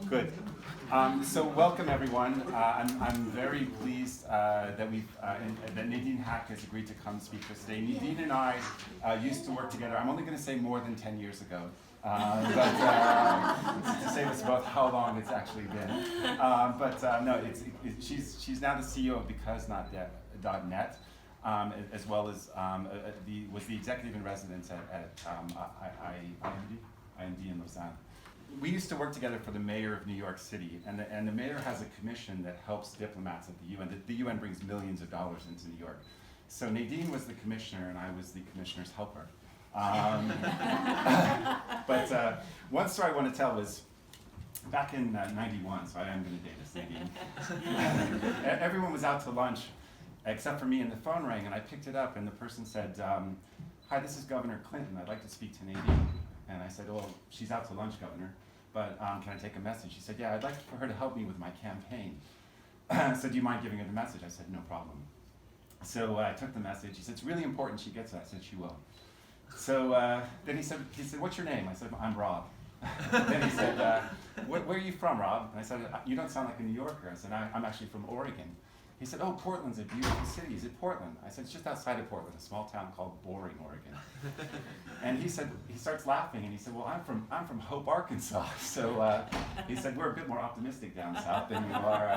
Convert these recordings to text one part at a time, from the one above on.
Good. So welcome everyone. I'm very pleased that that Nadine Hack has agreed to come speak to us today. Nadine and I used to work together. I'm only going to say more than 10 years ago, but to say this about how long it's actually been. No, she's now the CEO of BecauseNotNet. As well as was the executive in residence at IMD in Lausanne. We used to work together for the mayor of New York City, and the mayor has a commission that helps diplomats at the UN. The UN brings millions of dollars into New York. So Nadine was the commissioner, and I was the commissioner's helper. One story I want to tell was back in '91, so I am going to date this Nadine. Everyone was out to lunch, except for me, and the phone rang, and I picked it up, and the person said, "Hi, this is Governor Clinton. I'd like to speak to Nadine." And I said, "Well, she's out to lunch, Governor, but can I take a message?" She said, "Yeah, I'd like for her to help me with my campaign." So do you mind giving her the message? I said, "No problem." So I took the message. He said, "It's really important she gets it." I said, "She will." So then he said, "What's your name?" I said, "I'm Rob." Then he said, where are you from, Rob?" And I said, "You don't sound like a New Yorker." I said, "I'm actually from Oregon." He said, "Oh, Portland's a beautiful city. Is it Portland?" I said, "It's just outside of Portland, a small town called Boring, Oregon." And he starts laughing, and he said, "Well, I'm from Hope, Arkansas." So he said, "We're a bit more optimistic down south than you are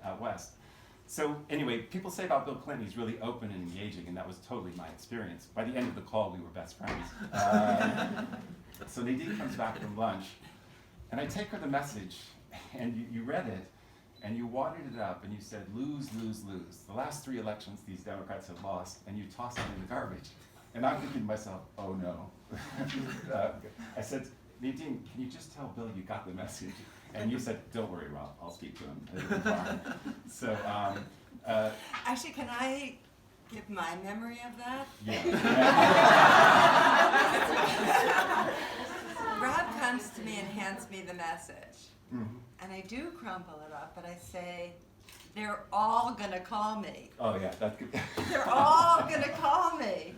out west." So anyway, people say about Bill Clinton, he's really open and engaging, and that was totally my experience. By the end of the call, we were best friends. So Nadine comes back from lunch, and I take her the message, and you read it, and you watered it up, and you said, "Lose, lose, lose. The last 3 elections these Democrats have lost," and you tossed it in the garbage. And I'm thinking to myself, oh no. I said, "Nadine, can you just tell Bill you got the message?" And you said, "Don't worry, Rob, I'll speak to him. It'll be fine." So, actually, can I give my memory of that? yeah. Rob comes to me and hands me the message. Mm-hmm. And I do crumple it up, but I say, "They're all gonna call me. Oh yeah, that's good. They're all gonna call me."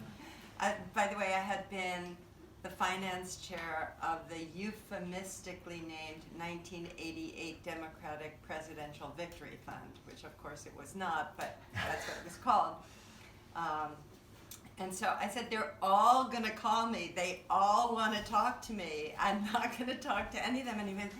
By the way, I had been the finance chair of the euphemistically named 1988 Democratic Presidential Victory Fund, which of course it was not, but that's what it was called. And so I said, "They're all gonna call me. They all wanna talk to me. I'm not gonna talk to any of them." And he went,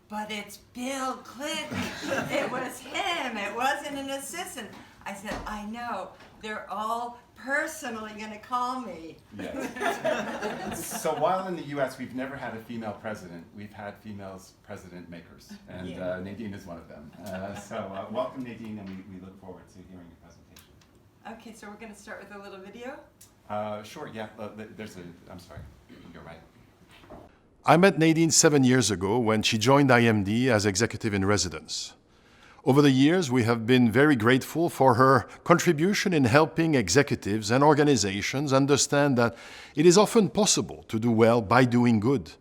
"But it's Bill Clinton. It was him. It wasn't an assistant." I said, "I know. They're all personally going to call me." Yes. So while in the U.S. we've never had a female president, we've had females president makers, and Nadine is one of them. So welcome, Nadine, and we look forward to hearing your presentation. Okay, so we're going to start with a little video? Sure, yeah. I'm sorry. You're right. I met Nadine 7 years ago when she joined IMD as executive in residence. Over the years, we have been very grateful for her contribution in helping executives and organizations understand that it is often possible to do well by doing good,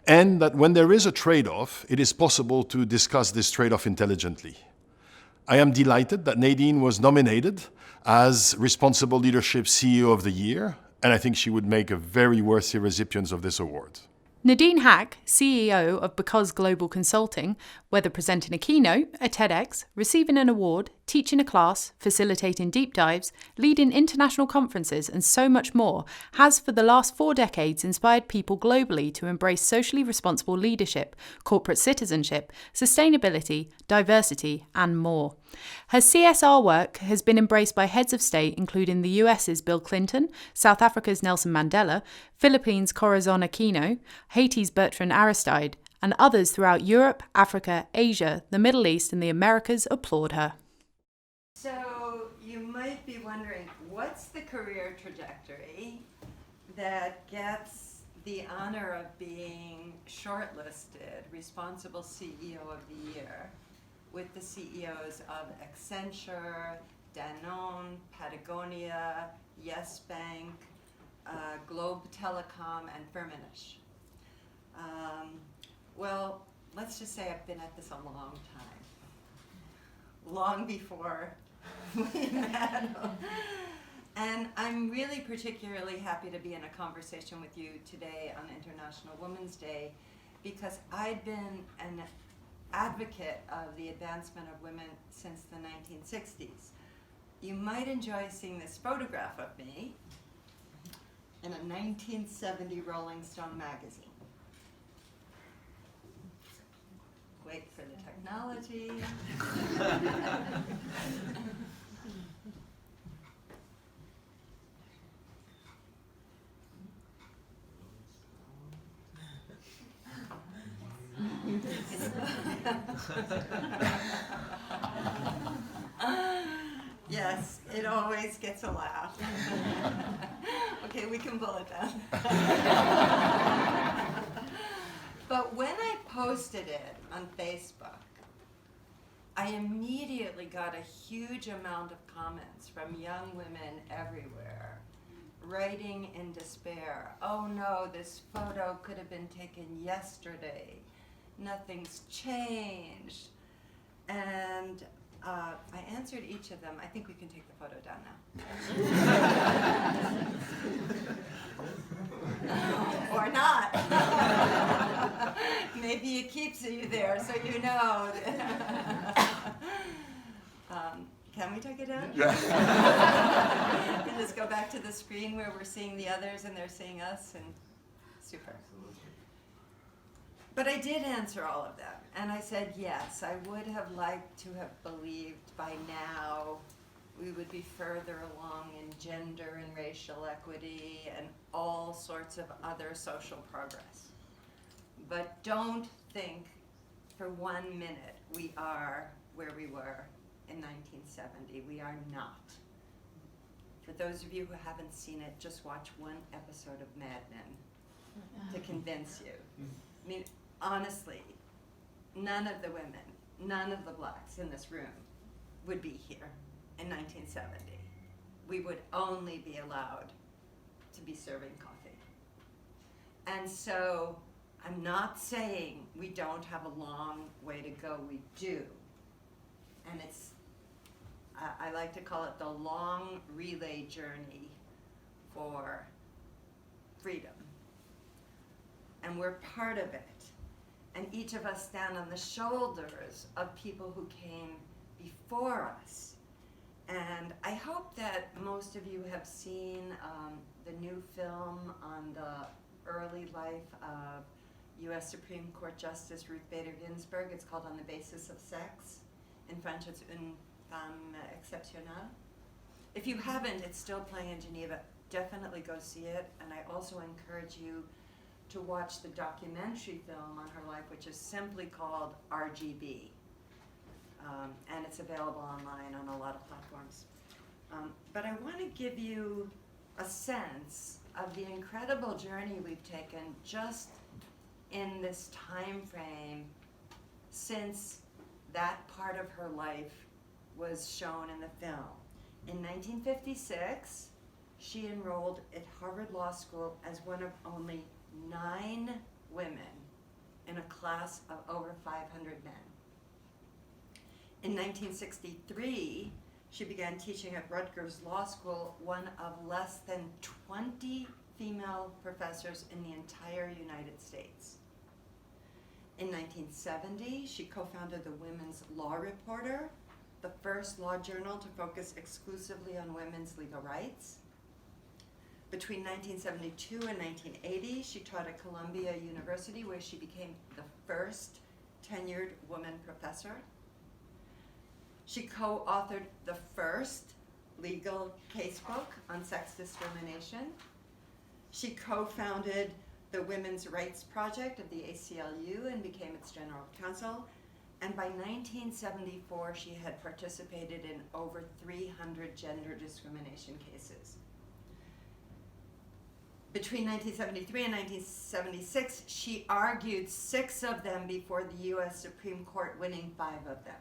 and that when there is a trade-off, it is possible to discuss this trade-off intelligently. I am delighted that Nadine was nominated as Responsible Leadership CEO of the Year, and I think she would make a very worthy recipient of this award. Nadine Hack, CEO of Because Global Consulting, whether presenting a keynote, a TEDx, receiving an award, teaching a class, facilitating deep dives, leading international conferences, and so much more, has for the last 4 decades inspired people globally to embrace socially responsible leadership, corporate citizenship, sustainability, diversity, and more. Her CSR work has been embraced by heads of state including the US's Bill Clinton, South Africa's Nelson Mandela, Philippines' Corazon Aquino, Haiti's Bertrand Aristide, and others throughout Europe, Africa, Asia, the Middle East, and the Americas applaud her. So you might be wondering, what's the career trajectory that gets the honor of being shortlisted Responsible CEO of the Year with the CEOs of Accenture, Danone, Patagonia, Yes Bank, Globe Telecom, and Firmenich? Well, let's just say I've been at this a long time. Long before we met. And I'm really particularly happy to be in a conversation with you today on International Women's Day because I'd been an advocate of the advancement of women since the 1960s. You might enjoy seeing this photograph of me in a 1970 Rolling Stone magazine. Wait for the technology. Yes, it always gets a laugh. Okay, we can pull it down. But when I posted it on Facebook, I immediately got a huge amount of comments from young women everywhere, writing in despair. Oh no, this photo could have been taken yesterday. Nothing's changed. And I answered each of them. I think we can take the photo down now. Or not. Maybe it keeps you there so you know. Can we take it down? Yeah. And just go back to the screen where we're seeing the others and they're seeing us, and super. But I did answer all of them, and I said yes, I would have liked to have believed by now we would be further along in gender and racial equity and all sorts of other social progress. But don't think for 1 minute we are where we were in 1970. We are not. For those of you who haven't seen it, just watch one episode of Mad Men to convince you. I mean, honestly, none of the women, none of the blacks in this room would be here in 1970. We would only be allowed to be serving coffee. And so I'm not saying we don't have a long way to go, we do. And it's, I like to call it the long relay journey for freedom. And we're part of it. And each of us stand on the shoulders of people who came before us. And I hope that most of you have seen the new film on the early life of U.S. Supreme Court Justice Ruth Bader Ginsburg. It's called On the Basis of Sex. In French, it's Une Femme Exceptionnelle. If you haven't, it's still playing in Geneva. Definitely go see it. And I also encourage you to watch the documentary film on her life, which is simply called RGB. And it's available online on a lot of platforms. But I want to give you a sense of the incredible journey we've taken just in this time frame since that part of her life was shown in the film. In 1956, she enrolled at Harvard Law School as one of only 9 women in a class of over 500 men. In 1963, she began teaching at Rutgers Law School, one of less than 20 female professors in the entire United States. In 1970, she co-founded the Women's Law Reporter, the first law journal to focus exclusively on women's legal rights. Between 1972 and 1980, she taught at Columbia University, where she became the first tenured woman professor. She co-authored the first legal casebook on sex discrimination. She co-founded the Women's Rights Project of the ACLU and became its general counsel. And by 1974, she had participated in over 300 gender discrimination cases. Between 1973 and 1976, she argued 6 of them before the U.S. Supreme Court, winning 5 of them.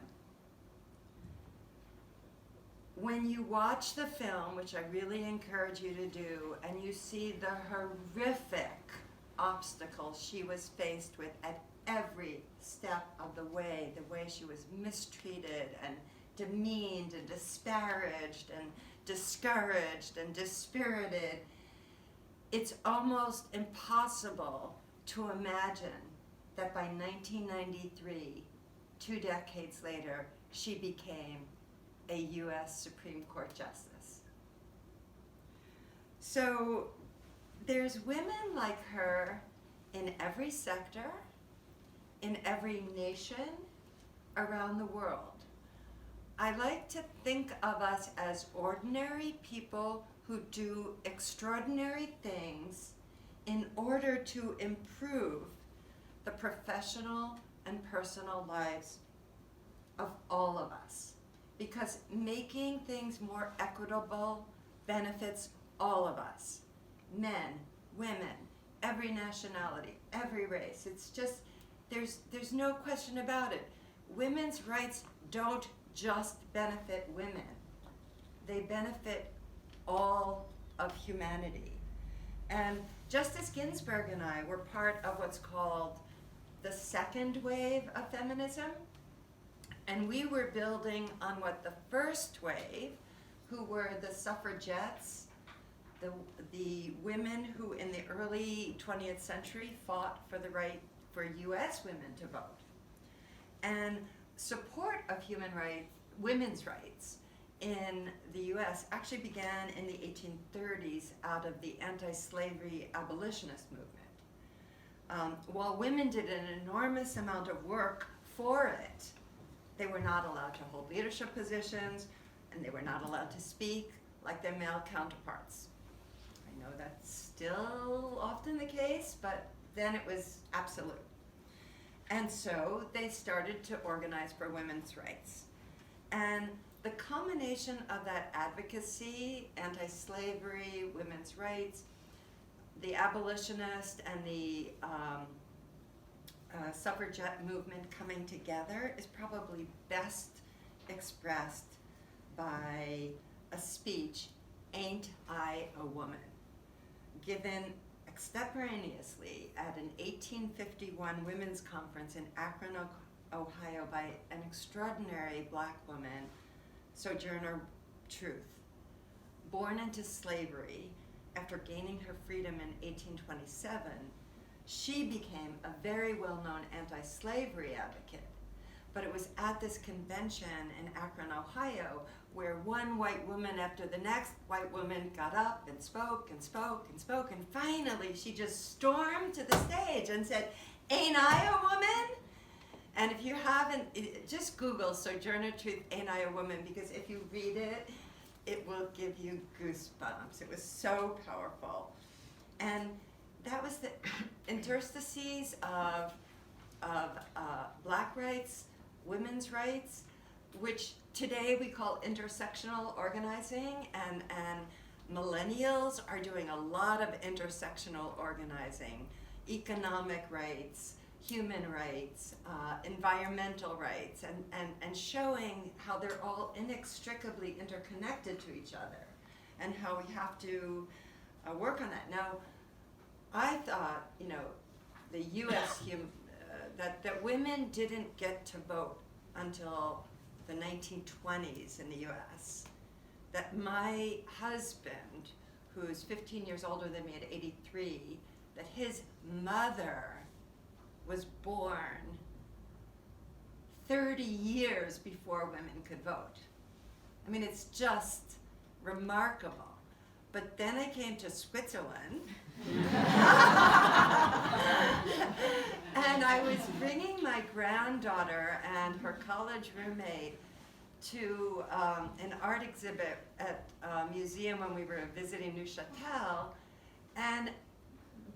When you watch the film, which I really encourage you to do, and you see the horrific obstacles she was faced with at every step of the way she was mistreated and demeaned and disparaged and discouraged and dispirited, it's almost impossible to imagine that by 1993, 2 decades later, she became a U.S. Supreme Court Justice. So there's women like her in every sector, in every nation, around the world. I like to think of us as ordinary people who do extraordinary things in order to improve the professional and personal lives of all of us. Because making things more equitable benefits all of us. Men, women, every nationality, every race. It's just, there's no question about it. Women's rights don't just benefit women. They benefit all of humanity. And Justice Ginsburg and I were part of what's called the second wave of feminism. And we were building on what the first wave, who were the suffragettes, the women who in the early 20th century fought for the right for US women to vote. And support of women's rights in the US actually began in the 1830s out of the anti-slavery abolitionist movement. While women did an enormous amount of work for it, they were not allowed to hold leadership positions, and they were not allowed to speak like their male counterparts. I know that's still often the case, but then it was absolute. And so they started to organize for women's rights. And the combination of that advocacy, anti-slavery, women's rights, the abolitionist and the suffragette movement coming together is probably best expressed by a speech, "Ain't I a Woman?" given extemporaneously at an 1851 women's conference in Akron, Ohio by an extraordinary Black woman, Sojourner Truth. Born into slavery, after gaining her freedom in 1827, she became a very well-known anti-slavery advocate. But it was at this convention in Akron, Ohio, where one white woman after the next white woman got up and spoke and spoke and spoke, and finally she just stormed to the stage and said, "Ain't I a woman?" And if you haven't, just Google Sojourner Truth, "Ain't I a Woman?" because if you read it, it will give you goosebumps. It was so powerful. And that was the interstices of Black rights, women's rights, which today we call intersectional organizing, and millennials are doing a lot of intersectional organizing, economic rights, human rights, environmental rights, and showing how they're all inextricably interconnected to each other, and how we have to work on that. Now, I thought, the U.S. that women didn't get to vote until the 1920s in the U.S. That my husband, who's 15 years older than me at 83, that his mother was born 30 years before women could vote. I mean, it's just remarkable. But then I came to Switzerland, and I was bringing my granddaughter and her college roommate to an art exhibit at a museum when we were visiting Neuchâtel, and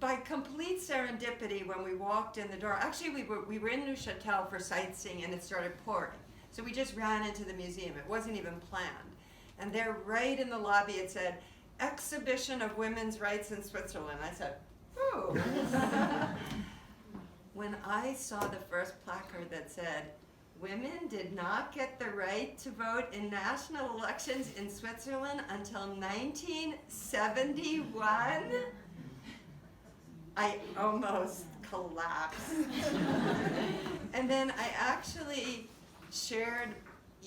by complete serendipity, when we walked in the door, actually we were in Neuchâtel for sightseeing, and it started pouring. So we just ran into the museum. It wasn't even planned. And there, right in the lobby, it said, "Exhibition of Women's Rights in Switzerland." I said, "Ooh." When I saw the first placard that said, "Women did not get the right to vote in national elections in Switzerland until 1971, I almost collapsed. And then I actually shared,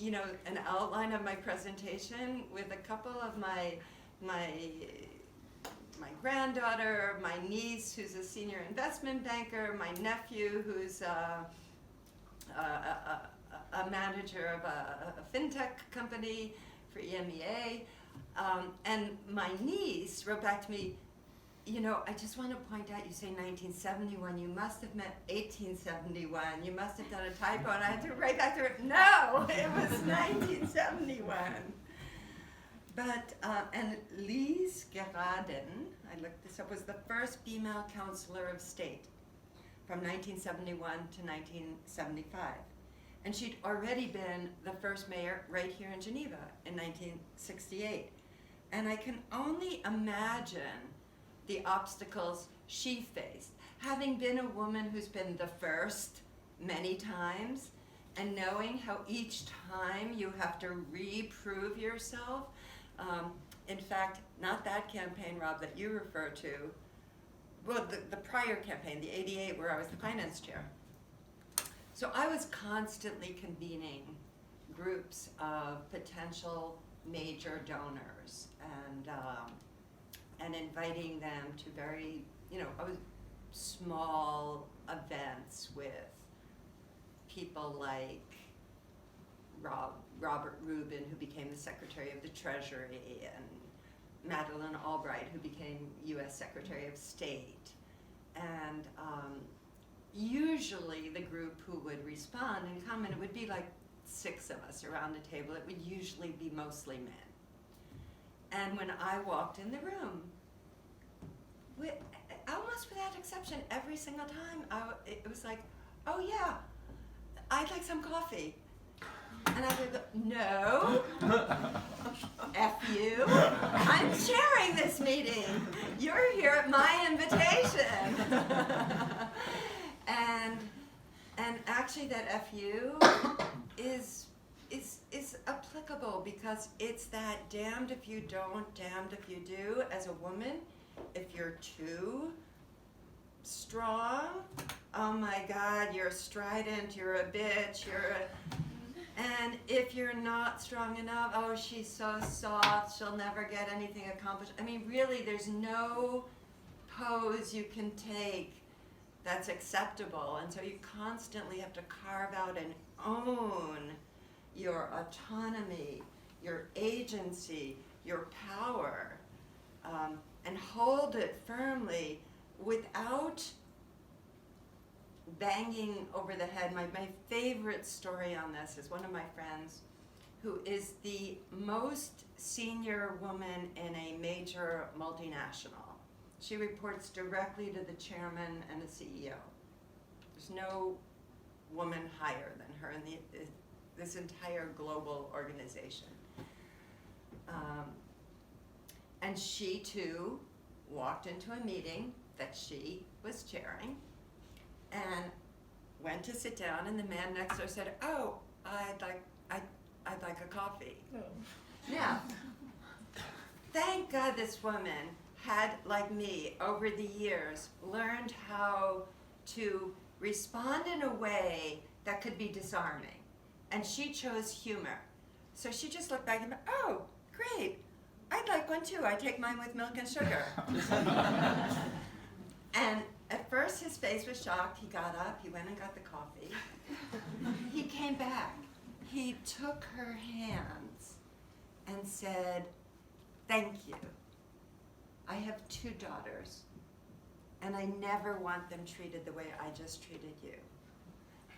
an outline of my presentation with a couple of my my granddaughter, my niece who's a senior investment banker, my nephew who's a manager of a fintech company for EMEA. And my niece wrote back to me, you know, I just want to point out, you say 1971, you must have meant 1871. You must have done a typo. And I had to write back to her, no, it was 1971. But, and Lise Geraden, I looked this up, was the first female counselor of state from 1971 to 1975. And she'd already been the first mayor right here in Geneva in 1968. And I can only imagine the obstacles she faced, having been a woman who's been the first many times, and knowing how each time you have to reprove yourself. In fact, not that campaign, Rob, that you refer to, well, the prior campaign, the 88, where I was the finance chair. So I was constantly convening groups of potential major donors and inviting them to very, small events with people like Robert Rubin, who became the Secretary of the Treasury, and Madeleine Albright, who became U.S. Secretary of State. And usually the group who would respond and comment, it would be like 6 of us around the table. It would usually be mostly men. And when I walked in the room, almost without exception, every single time, it was like, oh yeah, I'd like some coffee. And I would go, no, F you, I'm chairing this meeting. You're here at my invitation. And actually that FU is applicable, because it's that damned if you don't, damned if you do. As a woman, if you're too strong, oh my God, you're strident, you're a bitch, and if you're not strong enough, oh, she's so soft, she'll never get anything accomplished. I mean, really, there's no pose you can take that's acceptable. And so you constantly have to carve out and own your autonomy, your agency, your power, and hold it firmly without banging over the head. My favorite story on this is one of my friends who is the most senior woman in a major multinational. She reports directly to the chairman and the CEO. There's no woman higher than her in this entire global organization. And she too walked into a meeting that she was chairing and went to sit down, and the man next to her said, oh, I'd like a coffee. No. Now, thank God this woman had, like me, over the years, learned how to respond in a way that could be disarming. And she chose humor. So she just looked back and went, oh, great, I'd like one too. I take mine with milk and sugar. And at first his face was shocked. He got up, he went and got the coffee. He came back. He took her hands and said, thank you. I have 2 daughters, and I never want them treated the way I just treated you.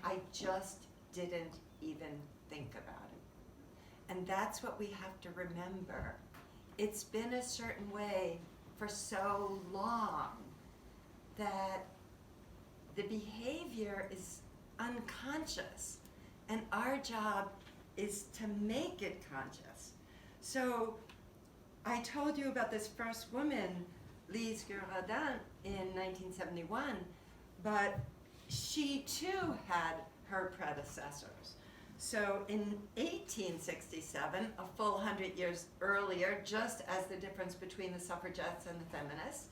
I just didn't even think about it. And that's what we have to remember. It's been a certain way for so long that the behavior is unconscious, and our job is to make it conscious. So I told you about this first woman, Lise Geraden, in 1971, but she too had her predecessors. So in 1867, a full 100 years earlier, just as the difference between the suffragettes and the feminists,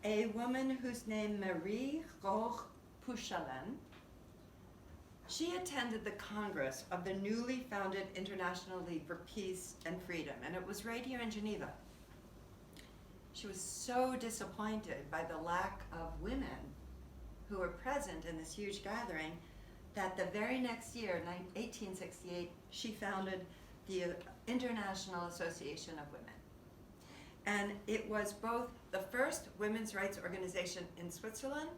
a woman whose name Marie Roch Pouchalin, she attended the Congress of the newly founded International League for Peace and Freedom, and it was right here in Geneva. she was so disappointed by the lack of women who were present in this huge gathering that the very next year, 1868, she founded the International Association of Women. And it was both the first women's rights organization in Switzerland,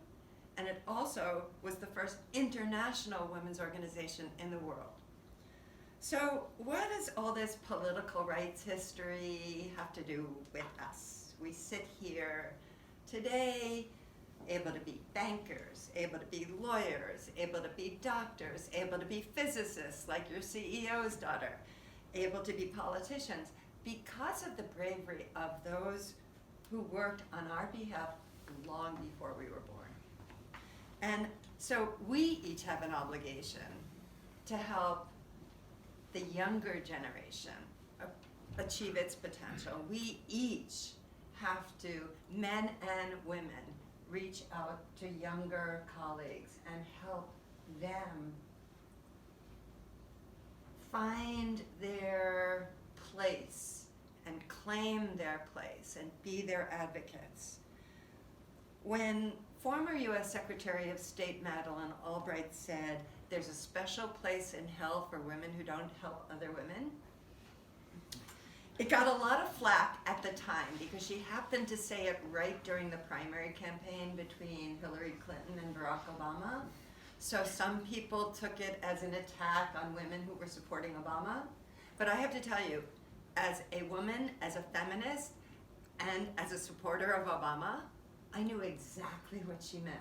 and it also was the first international women's organization in the world. So what does all this political rights history have to do with us? We sit here today, able to be bankers, able to be lawyers, able to be doctors, able to be physicists like your CEO's daughter, able to be politicians, because of the bravery of those who worked on our behalf long before we were born. And so we each have an obligation to help the younger generation achieve its potential. We each have to, men and women, reach out to younger colleagues and help them find their place and claim their place and be their advocates. When former U.S. Secretary of State Madeleine Albright said, "There's a special place in hell for women who don't help other women," it got a lot of flack at the time because she happened to say it right during the primary campaign between Hillary Clinton and Barack Obama. So some people took it as an attack on women who were supporting Obama. But I have to tell you, as a woman, as a feminist, and as a supporter of Obama, I knew exactly what she meant.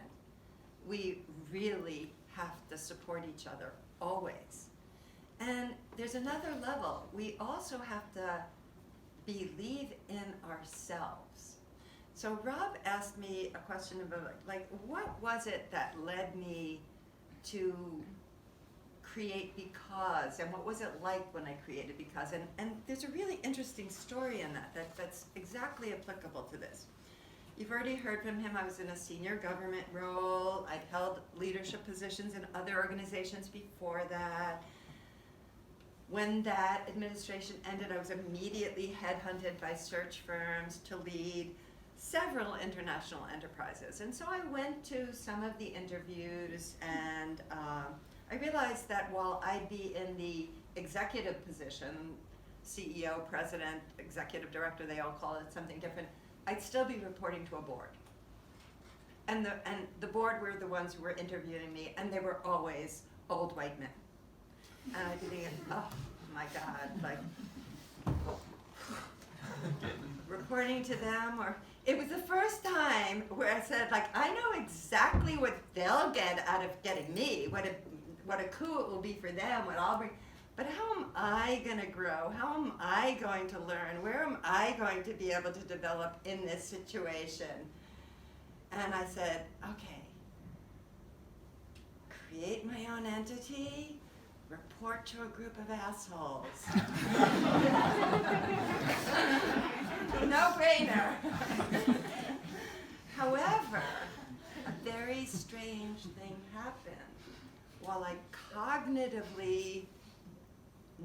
We really have to support each other, always. And there's another level. We also have to believe in ourselves. So Rob asked me a question about, like, what was it that led me to create Because, and what was it like when I created Because? And there's a really interesting story in that's exactly applicable to this. You've already heard from him. I was in a senior government role. I'd held leadership positions in other organizations before that. When that administration ended, I was immediately headhunted by search firms to lead several international enterprises. And so I went to some of the interviews, and I realized that while I'd be in the executive position, CEO, president, executive director, they all call it something different, I'd still be reporting to a board. And the board were the ones who were interviewing me, and they were always old white men. And I'd be thinking, oh my God, like, reporting to them, or it was the first time where I said, like, I know exactly what they'll get out of getting me, what a coup it will be for them, what I'll bring, but how am I going to grow? How am I going to learn? Where am I going to be able to develop in this situation? And I said, okay, create my own entity, report to a group of assholes. No-brainer. However, a very strange thing happened. While I cognitively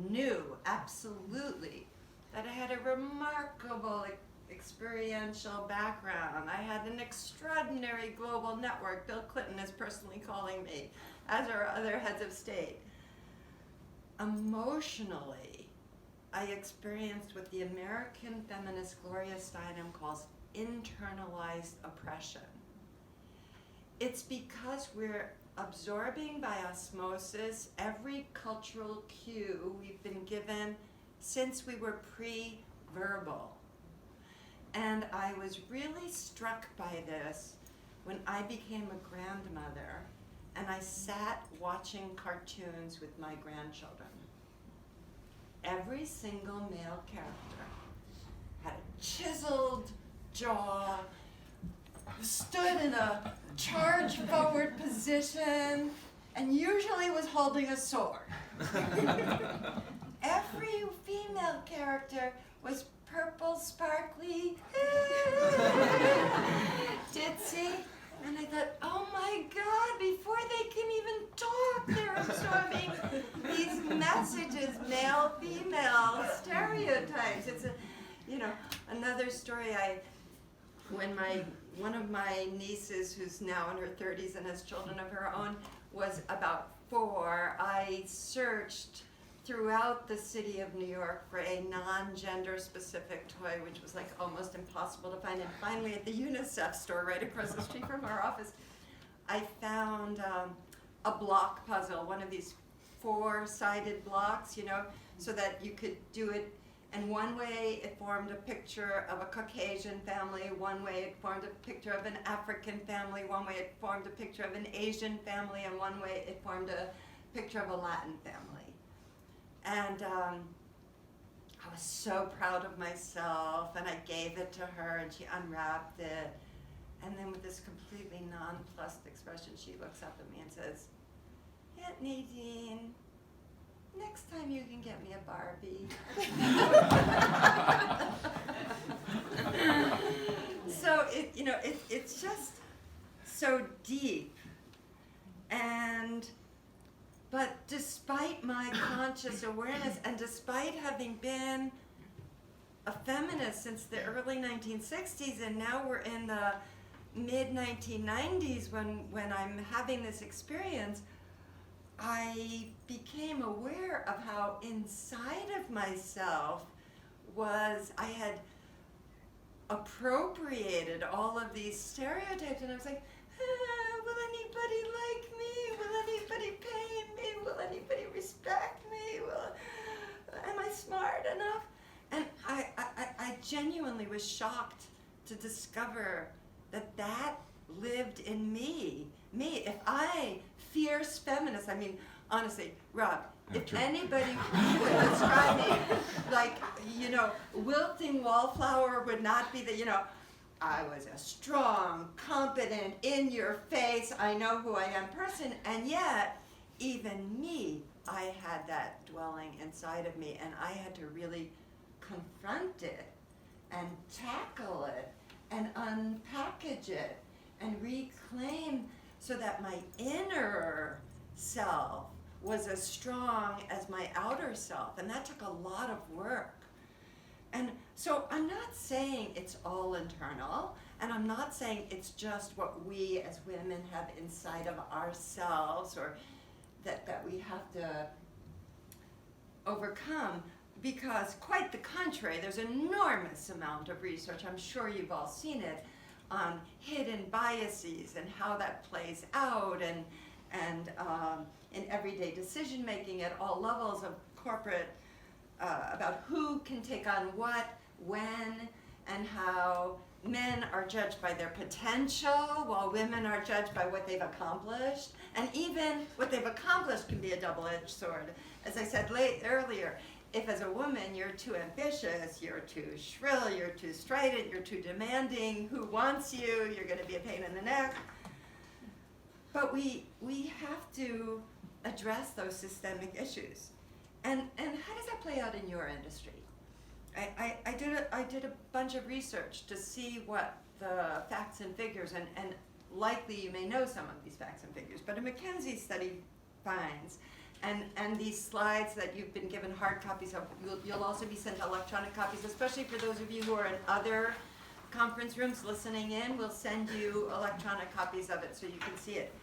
knew absolutely that I had a remarkable experiential background, I had an extraordinary global network. Bill Clinton is personally calling me, as are other heads of state. Emotionally, I experienced what the American feminist Gloria Steinem calls internalized oppression. It's because we're absorbing by osmosis every cultural cue we've been given since we were pre-verbal. And I was really struck by this when I became a grandmother and I sat watching cartoons with my grandchildren. Every single male character had a chiseled jaw, stood in a charge forward position, and usually was holding a sword. Every female character was purple, sparkly, ditzy, and I thought, oh my God, before they can even talk, they're absorbing these messages, male, female, stereotypes. It's another story. when one of my nieces, who's now in her 30s and has children of her own, was about 4, I searched throughout the city of New York for a non-gender specific toy, which was like almost impossible to find. And finally at the UNICEF store right across the street from our office, I found a block puzzle, one of these 4-sided blocks, you know, so that you could do it. And one way it formed a picture of a Caucasian family, one way it formed a picture of an African family, one way it formed a picture of an Asian family, and one way it formed a picture of a Latin family. And I was so proud of myself, and I gave it to her, and she unwrapped it. And then with this completely nonplussed expression, she looks up at me and says, "Aunt Nadine, next time you can get me a Barbie." So it's just so deep. But despite my conscious awareness, and despite having been a feminist since the early 1960s, and now we're in the mid-1990s when I'm having this experience, I became aware of how inside of myself I had appropriated all of these stereotypes, and I was like, will anybody like me? Will anybody pay me? Will anybody respect me? Am I smart enough? And I genuinely was shocked to discover that lived in me. If I, fierce feminist, I mean, honestly, Rob, if anybody would describe me like, wilting wallflower would not be I was a strong, competent, in your face, I know who I am person, and yet, even me, I had that dwelling inside of me, and I had to really confront it, and tackle it, and unpackage it, and reclaim so that my inner self was as strong as my outer self, and that took a lot of work. And so I'm not saying it's all internal, and I'm not saying it's just what we as women have inside of ourselves, or that we have to overcome, because quite the contrary, there's an enormous amount of research, I'm sure you've all seen it, on hidden biases and how that plays out, and in everyday decision making at all levels of corporate, about who can take on what, when, and how men are judged by their potential, while women are judged by what they've accomplished. And even what they've accomplished can be a double-edged sword. As I said earlier, if as a woman you're too ambitious, you're too shrill, you're too strident, you're too demanding, who wants you, you're going to be a pain in the neck. But we have to address those systemic issues. And how does that play out in your industry? I did a bunch of research to see what the facts and figures, and likely you may know some of these facts and figures, but a McKinsey study finds, and these slides that you've been given hard copies of, you'll also be sent electronic copies, especially for those of you who are in other conference rooms listening in. We'll send you electronic copies of it so you can see it.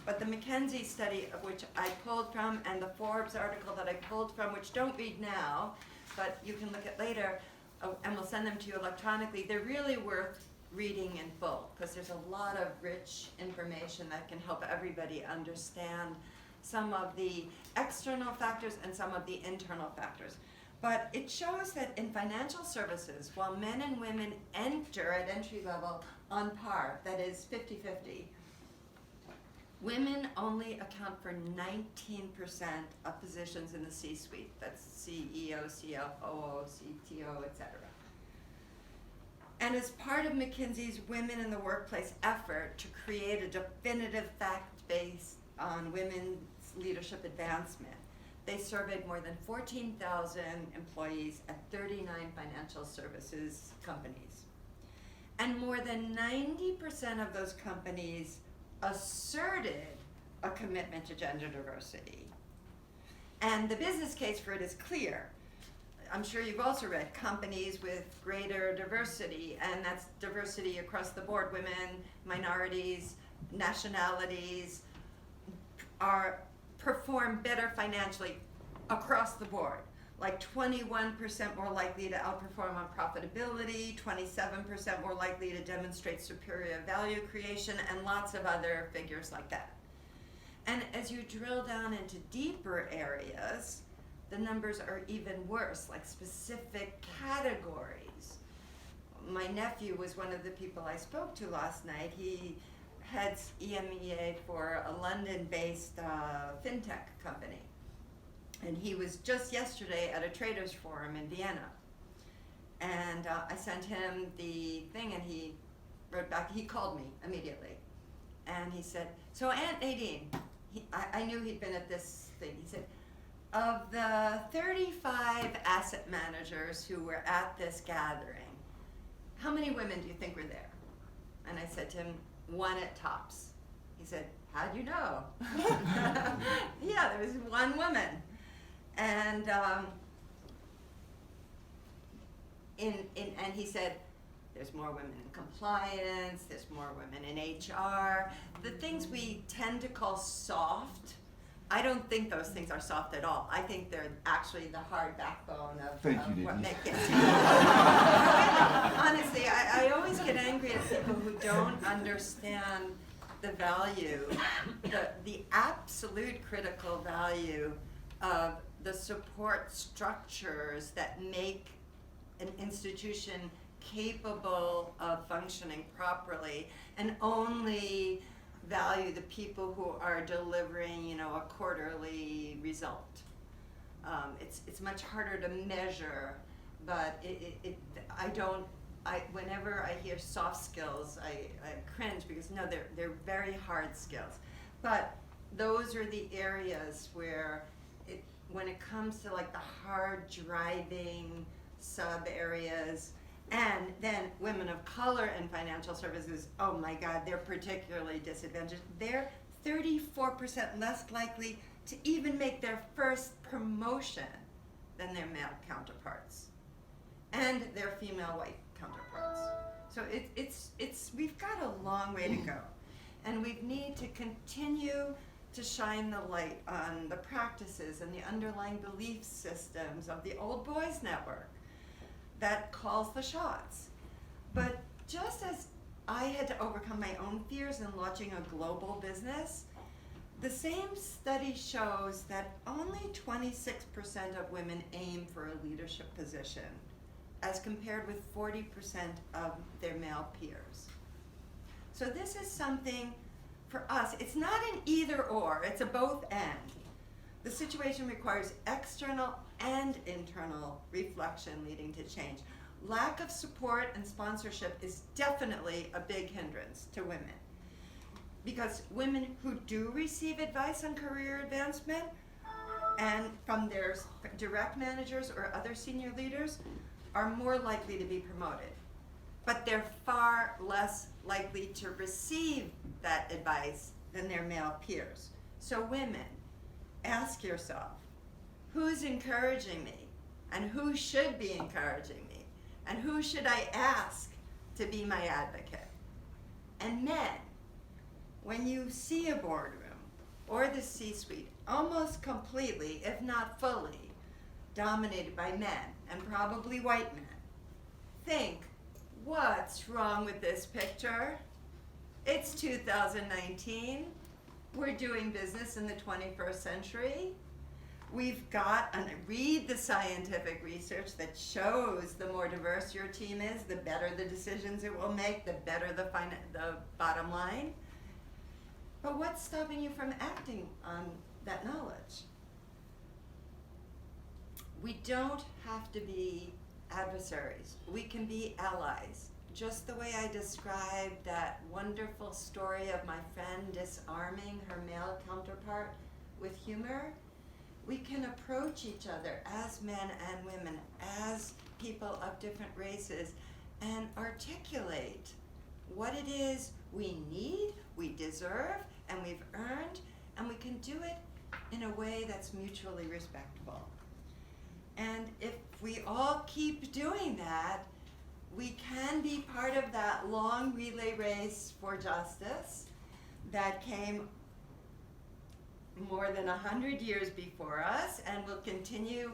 But the McKinsey study, of which I pulled from, and the Forbes article that I pulled from, which don't read now, but you can look at later, and we'll send them to you electronically, they're really worth reading in full, because there's a lot of rich information that can help everybody understand some of the external factors and some of the internal factors. But it shows that in financial services, while men and women enter at entry level on par, that is 50-50, women only account for 19% of positions in the C-suite. That's CEO, CFO, CTO, etc. And as part of McKinsey's Women in the Workplace effort to create a definitive fact base on women's leadership advancement, they surveyed more than 14,000 employees at 39 financial services companies. And more than 90% of those companies asserted a commitment to gender diversity. And the business case for it is clear. I'm sure you've also read companies with greater diversity, and that's diversity across the board. Women, minorities, nationalities perform better financially across the board. Like 21% more likely to outperform on profitability, 27% more likely to demonstrate superior value creation, and lots of other figures like that. And as you drill down into deeper areas, the numbers are even worse, like specific categories. My nephew was one of the people I spoke to last night. He heads EMEA for a London-based fintech company. And he was just yesterday at a traders forum in Vienna. And I sent him the thing, and he wrote back. He called me immediately. And he said, so Aunt Nadine, I knew he'd been at this thing. He said, of the 35 asset managers who were at this gathering, how many women do you think were there? And I said to him, one at tops. He said, how'd you know? Yeah, there was one woman. And and he said, there's more women in compliance, there's more women in HR. The things we tend to call soft, I don't think those things are soft at all. I think they're actually the hard backbone of what makes it. Honestly, I always get angry at people who don't understand the value, the absolute critical value of the support structures that make an institution capable of functioning properly, and only value the people who are delivering, a quarterly result. It's much harder to measure, but whenever I hear soft skills, I cringe, because no, they're very hard skills. But those are the areas where when it comes to like the hard driving sub areas, and then women of color in financial services, oh my God, they're particularly disadvantaged. They're 34% less likely to even make their first promotion than their male counterparts and their female white counterparts. So we've got a long way to go, and we need to continue to shine the light on the practices and the underlying belief systems of the old boys network that calls the shots. But just as I had to overcome my own fears in launching a global business, the same study shows that only 26% of women aim for a leadership position, as compared with 40% of their male peers. So this is something for us. It's not an either or, it's a both and. The situation requires external and internal reflection leading to change. Lack of support and sponsorship is definitely a big hindrance to women, because women who do receive advice on career advancement and from their direct managers or other senior leaders are more likely to be promoted, but they're far less likely to receive that advice than their male peers. So women, ask yourself, who's encouraging me, and who should be encouraging me, and who should I ask to be my advocate? And men, when you see a boardroom or the C-suite almost completely, if not fully, dominated by men, and probably white men, think, what's wrong with this picture? It's 2019. We're doing business in the 21st century. We've got, and read the scientific research that shows the more diverse your team is, the better the decisions it will make, the better the bottom line. But what's stopping you from acting on that knowledge? We don't have to be adversaries. We can be allies. Just the way I described that wonderful story of my friend disarming her male counterpart with humor, we can approach each other as men and women, as people of different races, and articulate what it is we need, we deserve, and we've earned, and we can do it in a way that's mutually respectful. And if we all keep doing that, we can be part of that long relay race for justice that came more than 100 years before us and will continue.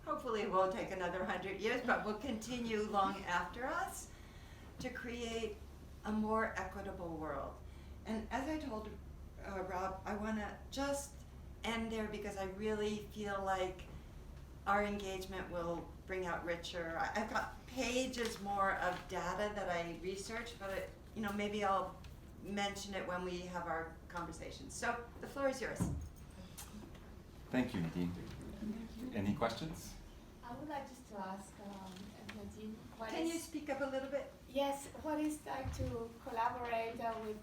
Hopefully it won't take another 100 years, but will continue long after us to create a more equitable world. And as I told Rob, I want to just end there because I really feel like our engagement will bring out richer. I've got pages more of data that I researched, but maybe I'll mention it when we have our conversation. So the floor is yours. Thank you, Nadine. Any questions? I would like just to ask Nadine, Can you speak up a little bit? Yes, what is like to collaborate with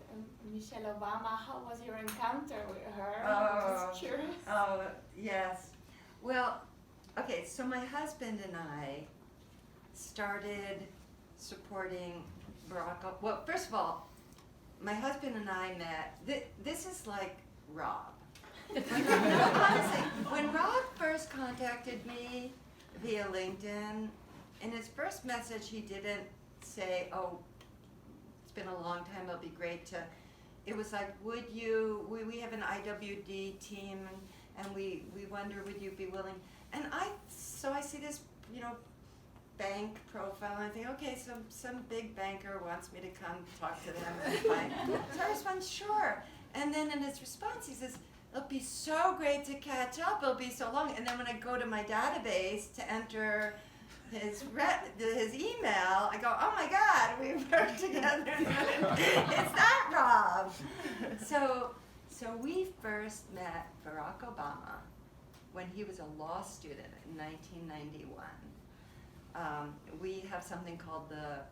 Michelle Obama? How was your encounter with her? I'm just curious. Oh, yes. Well, okay, so my husband and I started supporting Barack Obama. Well, first of all, my husband and I met, this is like Rob. Honestly, when Rob first contacted me via LinkedIn, in his first message he didn't say, oh, it's been a long time, it'll be great to, it was like, would you, we have an IWD team and we wonder, would you be willing? And so I see this, bank profile and I think, okay, some big banker wants me to come talk to them. And so I respond, sure. And then in his response he says, it'll be so great to catch up, it'll be so long. And then when I go to my database to enter his email, I go, oh my God, we worked together. It's that Rob. So we first met Barack Obama when he was a law student in 1991. We have something called the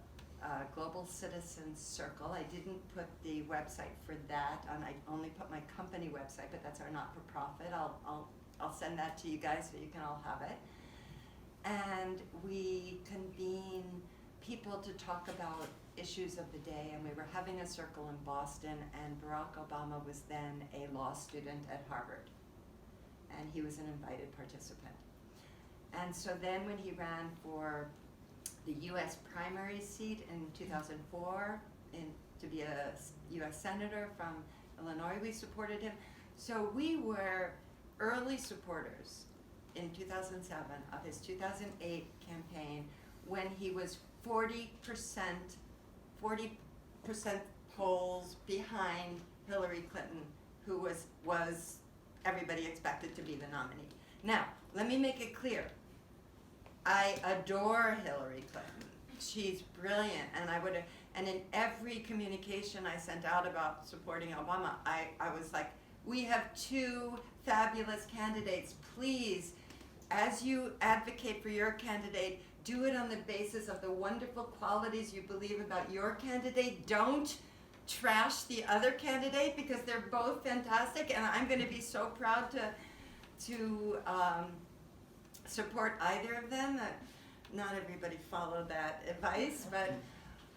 Global Citizens Circle. I didn't put the website for that on. I only put my company website, but that's our not-for-profit. I'll send that to you guys so you can all have it. And we convene people to talk about issues of the day, and we were having a circle in Boston, and Barack Obama was then a law student at Harvard, and he was an invited participant. And so then when he ran for the U.S. primary seat in 2004 to be a U.S. senator from Illinois, we supported him. So we were early supporters in 2007 of his 2008 campaign when he was 40% polls behind Hillary Clinton, who was everybody expected to be the nominee. Now, let me make it clear. I adore Hillary Clinton. She's brilliant, and in every communication I sent out about supporting Obama, I was like, we have two fabulous candidates. Please, as you advocate for your candidate, do it on the basis of the wonderful qualities you believe about your candidate. Don't trash the other candidate because they're both fantastic, and I'm going to be so proud to support either of them. Not everybody followed that advice, but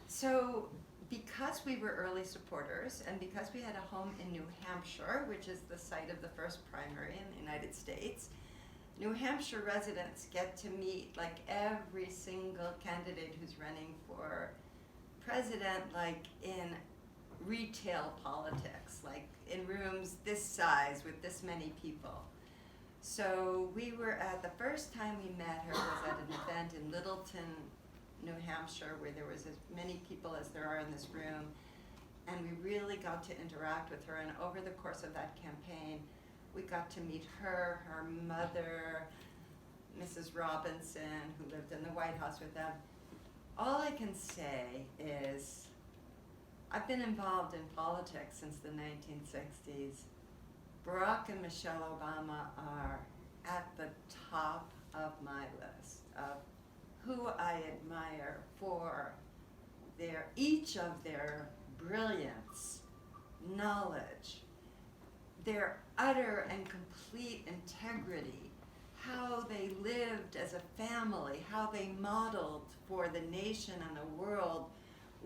so because we were early supporters and because we had a home in New Hampshire, which is the site of the first primary in the United States, New Hampshire residents get to meet like every single candidate who's running for president, like in retail politics, like in rooms this size with this many people. So we were the first time we met her was at an event in Littleton, New Hampshire, where there was as many people as there are in this room, and we really got to interact with her. And over the course of that campaign, we got to meet her, her mother, Mrs. Robinson, who lived in the White House with them. All I can say is I've been involved in politics since the 1960s. Barack and Michelle Obama are at the top of my list of who I admire for each of their brilliance, knowledge, their utter and complete integrity, how they lived as a family, how they modeled for the nation and the world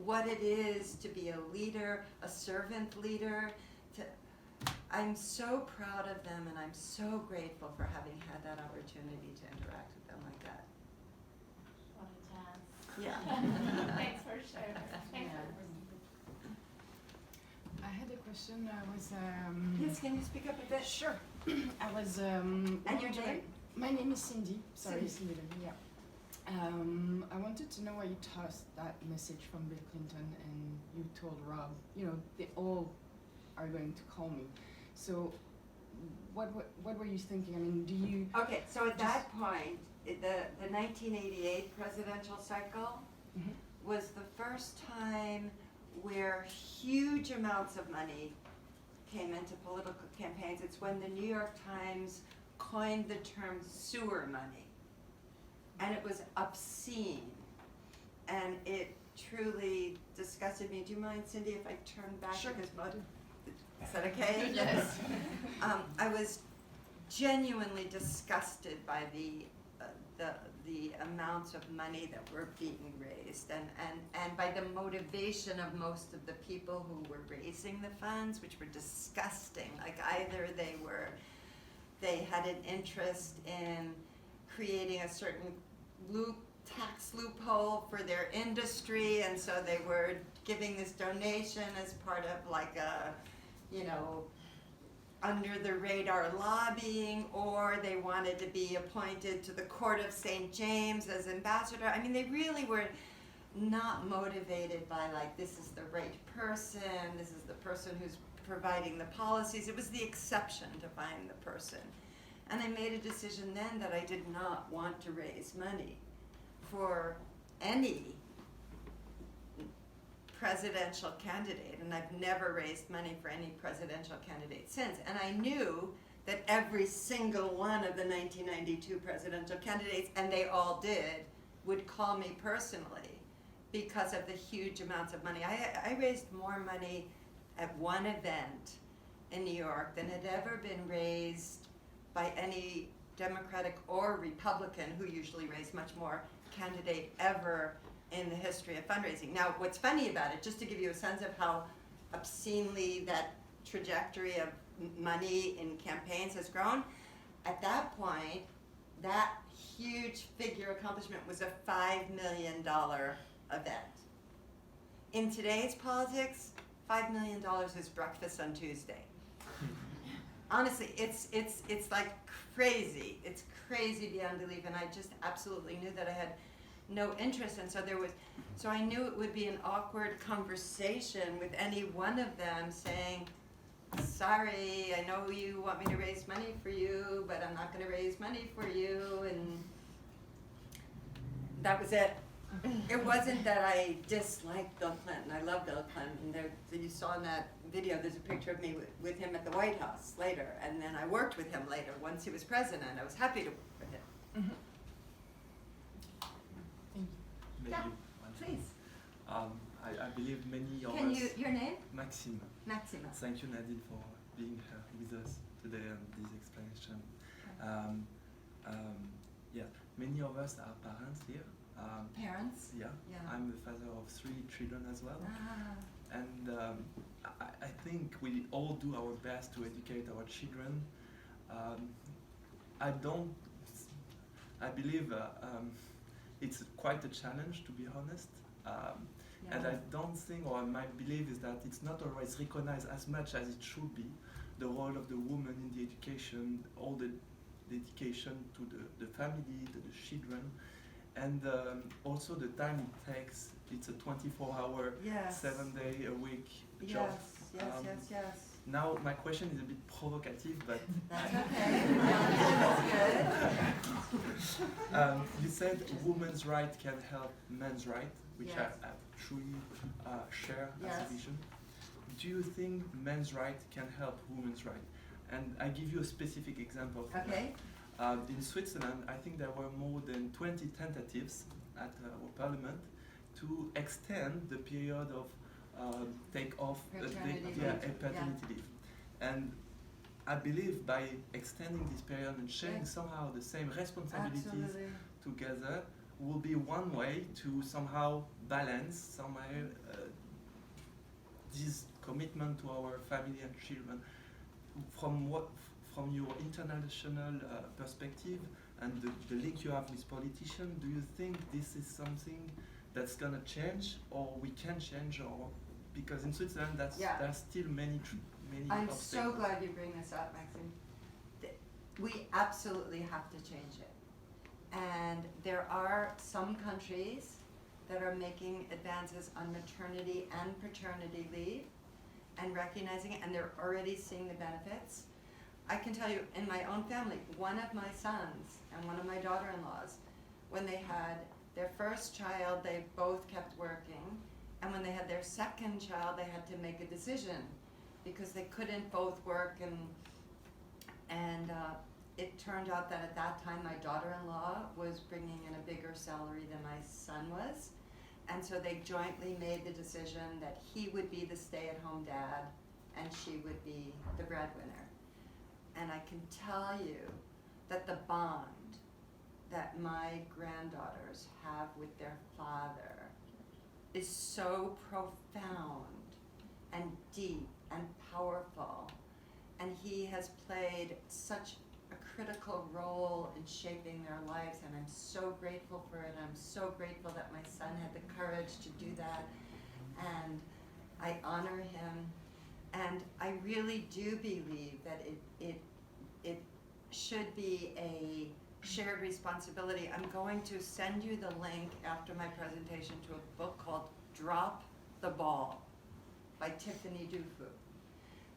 what it is to be a leader, a servant leader. I'm so proud of them, and I'm so grateful for having had that opportunity to interact with them like that. What a chance. Yeah. Thanks for sharing. Thanks for I had a question. Yes, can you speak up a bit? Sure. I was. And your wondering- name? My name is Cindy. Sorry, Cindy. Cindy. Yeah. I wanted to know why you tossed that message from Bill Clinton and you told Rob, they all are going to call me. So, what were you thinking? I mean, do you? Okay, so at that point, the 1988 presidential cycle Mhm. was the first time where huge amounts of money came into political campaigns. It's when the New York Times coined the term sewer money. And it was obscene. And it truly disgusted me. Do you mind, Cindy, if I turn back? Sure. Because is that okay? Yes. I was genuinely disgusted by the amounts of money that were being raised and by the motivation of most of the people who were raising the funds, which were disgusting. Like either they had an interest in creating a certain tax loophole for their industry, and so they were giving this donation as part of like a, under the radar lobbying, or they wanted to be appointed to the Court of St. James as ambassador. I mean, they really were not motivated by like, this is the right person, this is the person who's providing the policies. It was the exception to find the person. And I made a decision then that I did not want to raise money for any presidential candidate, and I've never raised money for any presidential candidate since. And I knew that every single one of the 1992 presidential candidates, and they all did, would call me personally because of the huge amounts of money. I raised more money at one event in New York than had ever been raised by any Democratic or Republican, who usually raise much more, candidate ever in the history of fundraising. Now, what's funny about it, just to give you a sense of how obscenely that trajectory of money in campaigns has grown, at that point, that huge figure accomplishment was a $5 million event. In today's politics, $5 million is breakfast on Tuesday. Honestly, it's like crazy. It's crazy beyond belief, and I just absolutely knew that I had no interest, and so I knew it would be an awkward conversation with any one of them saying, sorry, I know you want me to raise money for you, but I'm not going to raise money for you, and that was it. It wasn't that I disliked Bill Clinton. I love Bill Clinton. You saw in that video, there's a picture of me with him at the White House later, and then I worked with him later once he was president. I was happy to work with him. Mm-hmm. Maybe Yeah, one thing. Please. I believe many of Can us. you, your name? Maxime. Maxima. Thank you, Nadine, for being here with us today and this explanation. Yeah, many of us are parents here. Parents? Yeah, Yeah. I'm the father of 3 children as well. Ah, And I think we all do our best to educate our children. I believe it's quite a challenge, to be honest. And I don't think, or my belief is that it's not always recognized as much as it should be, the role of the woman in the education, all the dedication to the family, to the children, and also the time it takes. It's a 24-hour, yes. 7-day-a-week job. Yes. Now, my question is a bit provocative, but That's okay. That's good. you said women's right can help men's right, which Yes. I truly share as Yes. a vision. Do you think men's right can help women's right? And I give you a specific example. For Okay. that. In Switzerland, I think there were more than 20 tentatives at our parliament to extend the period of take off Paternity leave. paternity leave. And I believe by extending this period and sharing Yes. somehow the same responsibilities Absolutely. together will be one way to somehow balance somehow this commitment to our family and children. from your international perspective and the link you have with politicians, do you think this is something that's gonna change, or we can change, or because in Switzerland there's still many I'm obstacles. so glad you bring this up, Maxime. We absolutely have to change it. And there are some countries that are making advances on maternity and paternity leave and recognizing it, and they're already seeing the benefits. I can tell you, in my own family, one of my sons and one of my daughter-in-laws, when they had their first child, they both kept working, and when they had their second child, they had to make a decision because they couldn't both work, and it turned out that at that time my daughter-in-law was bringing in a bigger salary than my son was, and so they jointly made the decision that he would be the stay-at-home dad and she would be the breadwinner. And I can tell you that the bond that my granddaughters have with their father is so profound and deep and powerful, and he has played such a critical role in shaping their lives, and I'm so grateful for it. I'm so grateful that my son had the courage to do that, and I honor him, and I really do believe that it should be a shared responsibility. I'm going to send you the link after my presentation to a book called Drop the Ball by Tiffany Dufu.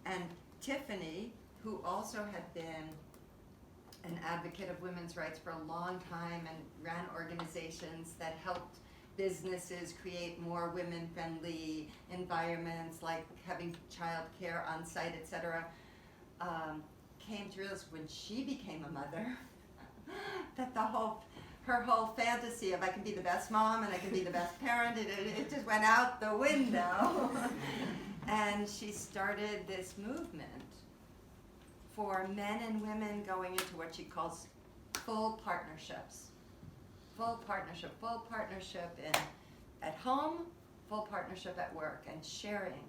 And Tiffany, who also had been an advocate of women's rights for a long time and ran organizations that helped businesses create more women-friendly environments, like having child care on site, etc., came to realize when she became a mother that her whole fantasy of I can be the best mom and I can be the best parent, it just went out the window. And she started this movement for men and women going into what she calls full partnerships. Full partnership at home, full partnership at work, and sharing.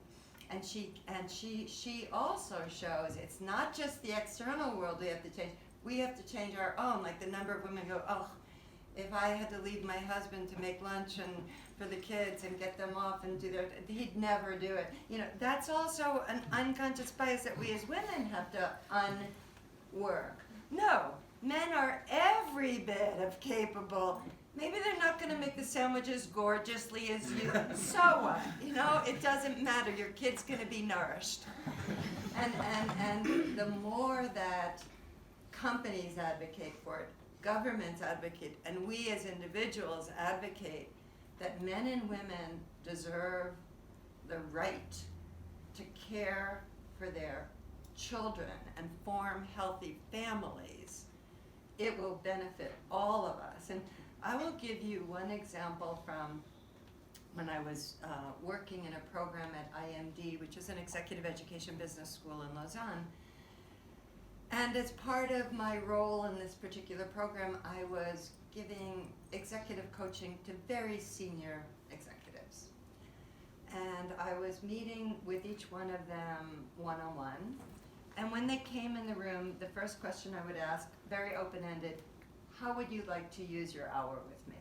And she also shows it's not just the external world we have to change. We have to change our own. Like the number of women go, oh, if I had to leave my husband to make lunch and for the kids and get them off and do their, he'd never do it. You know, that's also an unconscious bias that we as women have to unwork. No, men are every bit of capable. Maybe they're not going to make the sandwiches gorgeously as you. So what? You know, it doesn't matter. Your kid's going to be nourished. And the more that companies advocate for it, governments advocate, and we as individuals advocate that men and women deserve the right to care for their children and form healthy families, it will benefit all of us. And I will give you one example from when I was working in a program at IMD, which is an executive education business school in Lausanne. And as part of my role in this particular program, I was giving executive coaching to very senior executives. And I was meeting with each one of them one-on-one. And when they came in the room, the first question I would ask, very open-ended, how would you like to use your hour with me?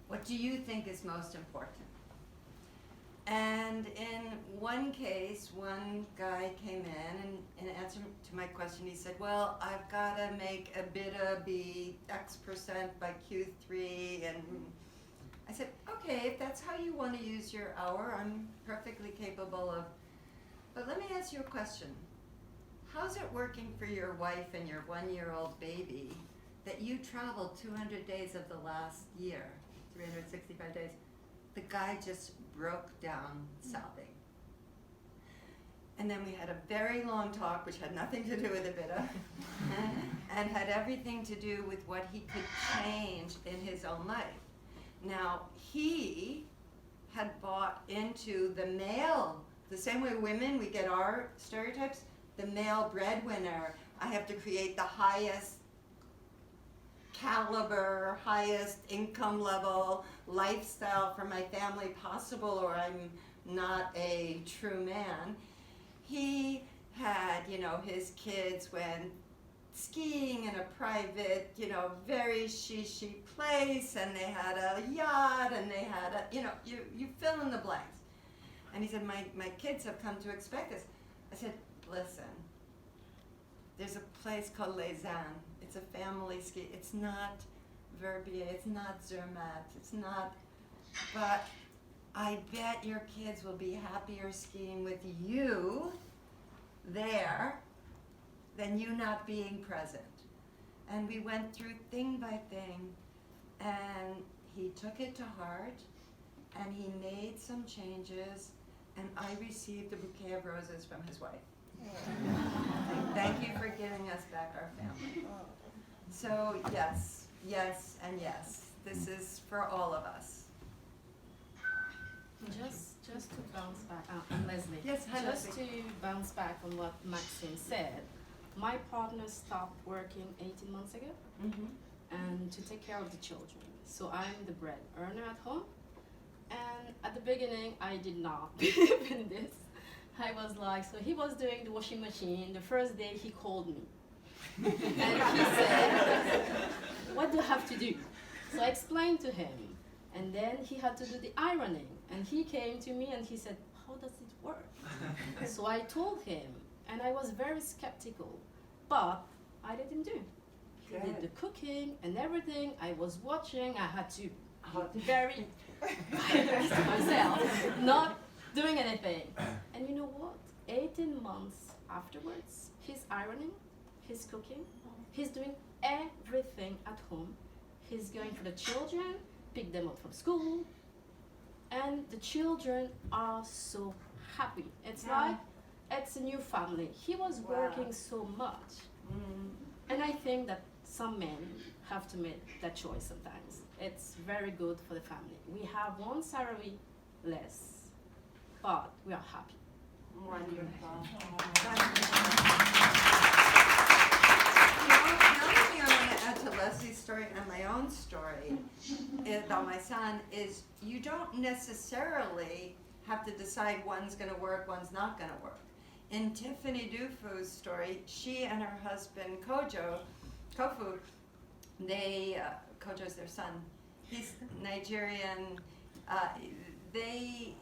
What do you think is most important? And in one case, one guy came in, and in answer to my question, he said, well, I've got to make EBITDA be X% by Q3. And I said, okay, if that's how you want to use your hour, I'm perfectly capable of. But let me ask you a question. How's it working for your wife and your 1-year-old baby that you traveled 200 days of the last year, 365 days? The guy just broke down sobbing. And then we had a very long talk, which had nothing to do with EBITDA, and had everything to do with what he could change in his own life. Now, he had bought into the male, the same way women, we get our stereotypes, the male breadwinner. I have to create the highest caliber, highest income level, lifestyle for my family possible, or I'm not a true man. He had, his kids went skiing in a private, very she place, and they had a yacht, and they had you fill in the blanks. And he said, my kids have come to expect this. I said, listen, there's a place called Les Annes. It's a family ski. It's not Verbier, it's not Zermatt, it's not, but I bet your kids will be happier skiing with you there than you not being present. And we went through thing by thing, and he took it to heart, and he made some changes, and I received a bouquet of roses from his wife. Thank you for giving us back our family. So yes, yes, and yes. This is for all of us. Just to bounce back, I'm Leslie. Yes, hi, Just Leslie. to bounce back on what Maxine said, my partner stopped working 18 months ago and to take care of the children. So I'm the bread earner at home. And at the beginning, I did not believe in this. I was like, so he was doing the washing machine. The first day he called me. And he said, what do I have to do? So I explained to him. And then he had to do the ironing. And he came to me and he said, how does it work? So I told him, and I was very skeptical. But I let him do. He did the cooking and everything. I was watching. I had to very myself, not doing anything. And you know what? 18 months afterwards, he's ironing, he's cooking, he's doing everything at home. He's going for the children, pick them up from school, and the children are so happy. It's like it's a new family. He was working so much. And I think that some men have to make that choice sometimes. It's very good for the family. We have one salary less, but we are happy. Wonderful. The only thing I want to add to Leslie's story and my own story about my son is you don't necessarily have to decide one's going to work, one's not going to work. In Tiffany Dufu's story, she and her husband Kofu, Kojo's their son. He's Nigerian. They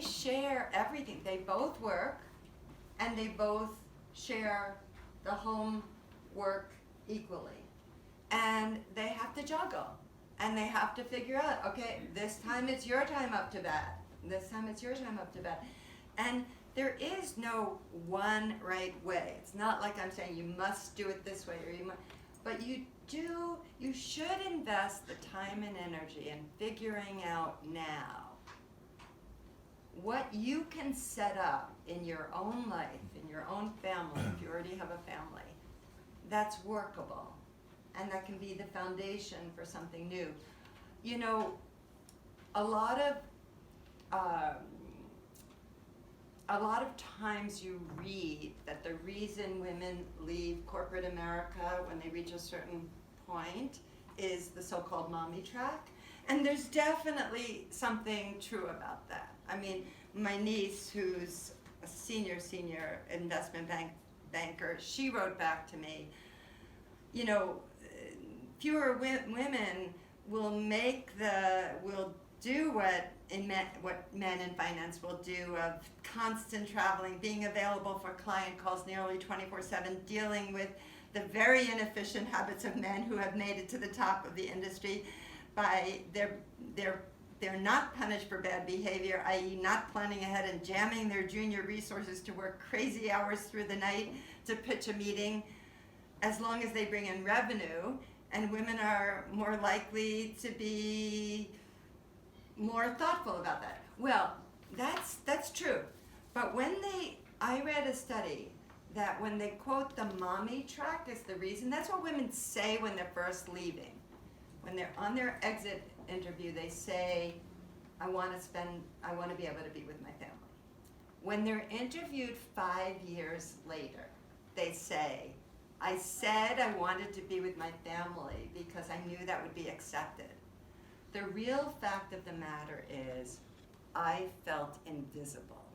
share everything. They both work, and they both share the home work equally. And they have to juggle, and they have to figure out, okay, this time it's your time up to bat. This time it's your time up to bat. And there is no one right way. It's not like I'm saying you must do it this way or you must, but you should invest the time and energy in figuring out now what you can set up in your own life, in your own family, if you already have a family, that's workable, and that can be the foundation for something new. You know, a lot of times you read that the reason women leave corporate America when they reach a certain point is the so-called mommy track. And there's definitely something true about that. I mean, my niece, who's a senior investment banker, she wrote back to me, you know, fewer women will do what men in finance will do, of constant traveling, being available for client calls nearly 24/7, dealing with the very inefficient habits of men who have made it to the top of the industry by they're not punished for bad behavior, i.e. not planning ahead and jamming their junior resources to work crazy hours through the night to pitch a meeting, as long as they bring in revenue. And women are more likely to be more thoughtful about that. Well, that's true. But I read a study that when they quote the mommy track as the reason, that's what women say when they're first leaving. When they're on their exit interview, they say, I want to be able to be with my family. When they're interviewed 5 years later, they say, I said I wanted to be with my family because I knew that would be accepted. The real fact of the matter is, I felt invisible.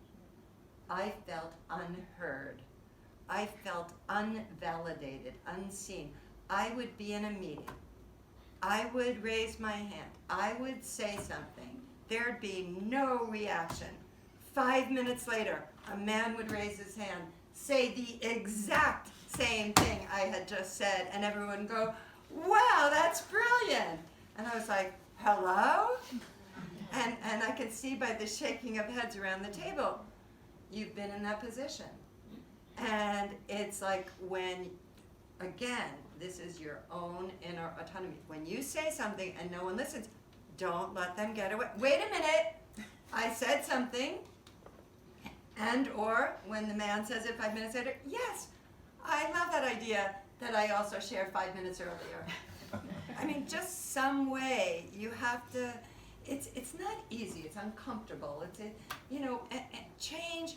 I felt unheard I felt unvalidated, unseen. I would be in a meeting. I would raise my hand. I would say something. There'd be no reaction. 5 minutes later, a man would raise his hand, say the exact same thing I had just said, and everyone would go, wow, that's brilliant. And I was like, hello? And I could see by the shaking of heads around the table, you've been in that position. And it's like when, again, this is your own inner autonomy. When you say something and no one listens, don't let them get away. Wait a minute, I said something. And or when the man says it 5 minutes later, yes, I love that idea that I also shared 5 minutes earlier. I mean, just some way you have to, it's not easy, it's uncomfortable. It's, change.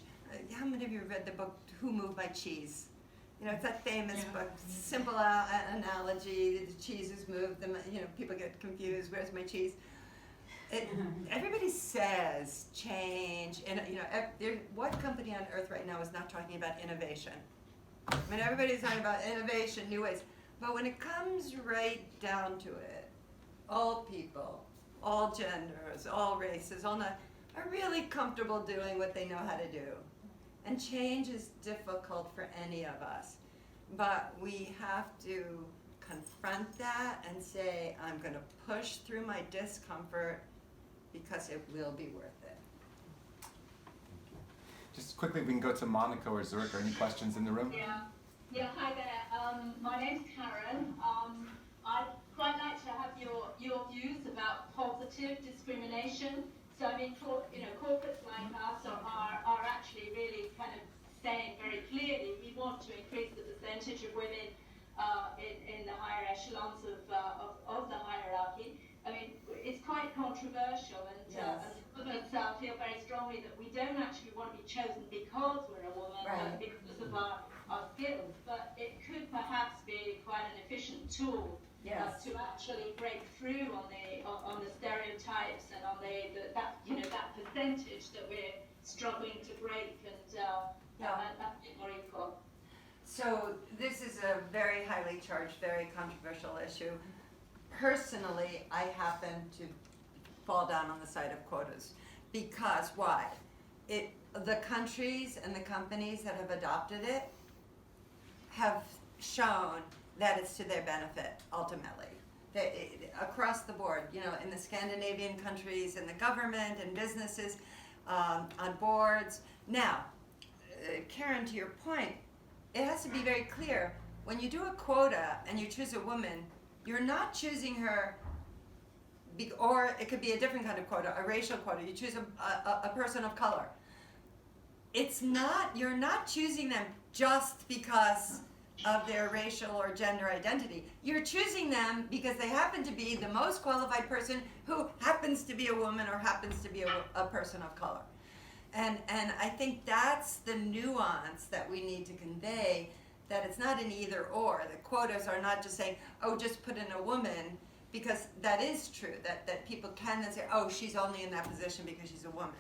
How many of you read the book, Who Moved My Cheese? You know, it's that famous book, simple analogy, the cheese is moved, people get confused, where's my cheese? Everybody says change, and what company on earth right now is not talking about innovation? I mean, everybody's talking about innovation, new ways, but when it comes right down to it, all people, all genders, all races, are really comfortable doing what they know how to do. And change is difficult for any of us, but we have to confront that and say, I'm going to push through my discomfort because it will be worth it. Just quickly, we can go to Monica or Zurich, or any questions in the room? Yeah, hi there. My name's Karen. I'd quite like to have your views about positive discrimination. So I mean, corporates like us are actually really kind of saying very clearly we want to increase the percentage of women in the higher echelons of the hierarchy. I mean, it's quite controversial, and governments feel very strongly that we don't actually want to be chosen because we're a woman, but because of our skills. But it could perhaps be quite an efficient tool to actually break through on the stereotypes and on that percentage that we're struggling to break and be more equal. So this is a very highly charged, very controversial issue. Personally, I happen to fall down on the side of quotas because why? The countries and the companies that have adopted it have shown that it's to their benefit ultimately. Across the board, in the Scandinavian countries, in the government and businesses, on boards. Now, Karen, to your point, it has to be very clear. When you do a quota and you choose a woman, you're not choosing her, or it could be a different kind of quota, a racial quota. You choose a person of color. You're not choosing them just because of their racial or gender identity. You're choosing them because they happen to be the most qualified person who happens to be a woman or happens to be a person of color. And I think that's the nuance that we need to convey, that it's not an either or. The quotas are not just saying, oh, just put in a woman, because that is true, that people can then say, oh, she's only in that position because she's a woman.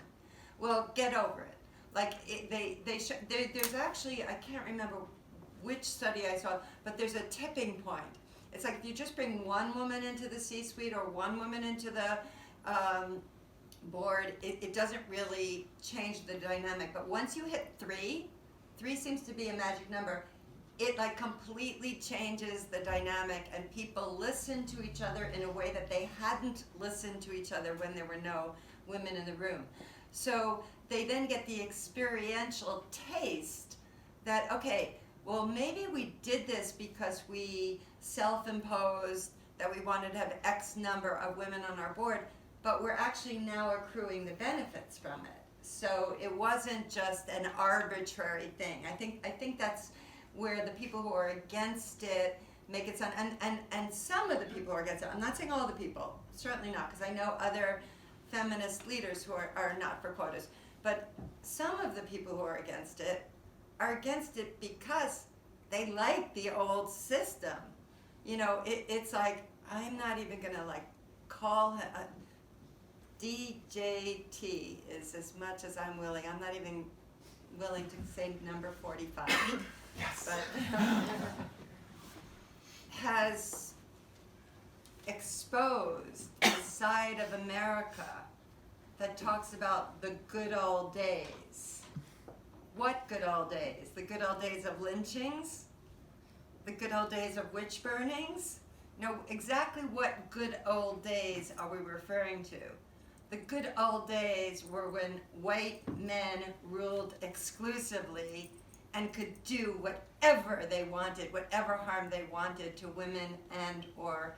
Well, get over it. Like, there's actually, I can't remember which study I saw, but there's a tipping point. It's like if you just bring one woman into the C-suite or one woman into the board, it doesn't really change the dynamic. But once you hit three seems to be a magic number, it like completely changes the dynamic, and people listen to each other in a way that they hadn't listened to each other when there were no women in the room. So they then get the experiential taste that, okay, well, maybe we did this because we self-imposed that we wanted to have X number of women on our board, but we're actually now accruing the benefits from it. So it wasn't just an arbitrary thing. I think that's where the people who are against it make it sound, and some of the people who are against it, I'm not saying all the people, certainly not, because I know other feminist leaders who are not for quotas, but some of the people who are against it because they like the old system. It's like, I'm not even gonna call him, DJT is as much as I'm not even willing to say number 45. Yes. but has exposed a side of America that talks about the good old days. What good old days? The good old days of lynchings? The good old days of witch burnings? No, exactly what good old days are we referring to? The good old days were when white men ruled exclusively and could do whatever they wanted, whatever harm they wanted to women and or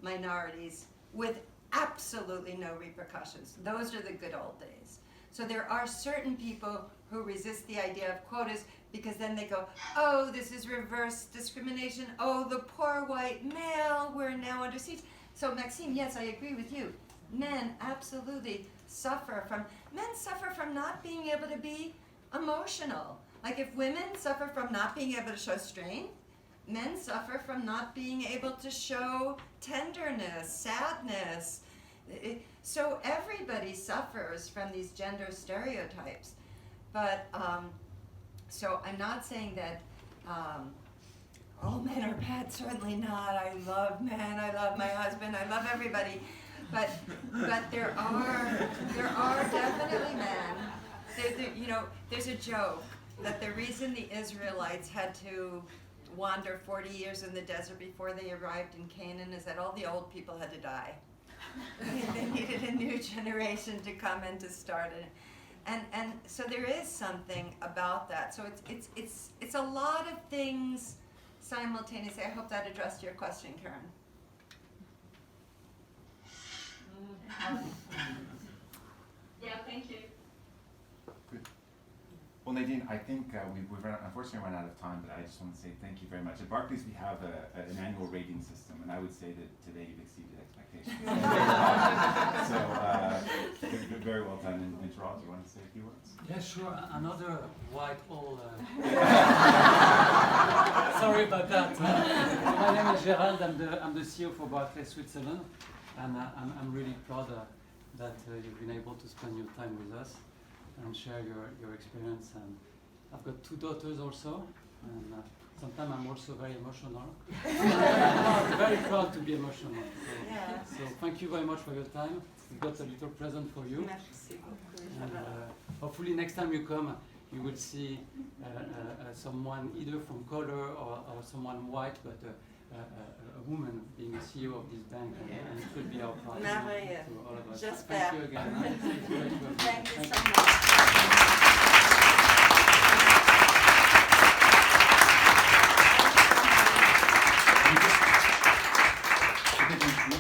minorities with absolutely no repercussions. Those are the good old days. So there are certain people who resist the idea of quotas because then they go, oh, this is reverse discrimination. Oh, the poor white male, we're now under siege. So Maxime, yes, I agree with you. Men absolutely suffer from not being able to be emotional. Like if women suffer from not being able to show strength, men suffer from not being able to show tenderness, sadness. So everybody suffers from these gender stereotypes. But, so I'm not saying that all men are bad, certainly not. I love men, I love my husband, I love everybody. But there are definitely men. You know, there's a joke that the reason the Israelites had to wander 40 years in the desert before they arrived in Canaan is that all the old people had to die. They needed a new generation to come and to start it. And so there is something about that. So it's a lot of things simultaneously. I hope that addressed your question, Karen. Yeah, thank you. Good. Well, Nadine, I think we've unfortunately run out of time, but I just want to say thank you very much. At Barclays, we have an annual rating system, and I would say that today you've exceeded expectations. So, very well done. And Gerald, do you want to say a few words? Yeah, sure. Another white hole. Sorry about that. My name is Gerald. I'm the CEO for Barclays Switzerland, and I'm really proud that you've been able to spend your time with us and share your experience. And I've got 2 daughters also, and sometimes I'm also very emotional. I'm very proud to be emotional. So thank you very much for your time. We've got a little present for you. And hopefully next time you come, you will see someone either from color or someone white, but a woman being a CEO of this bank, and it will be our pride to all of us. Thank you again. Thank you so much.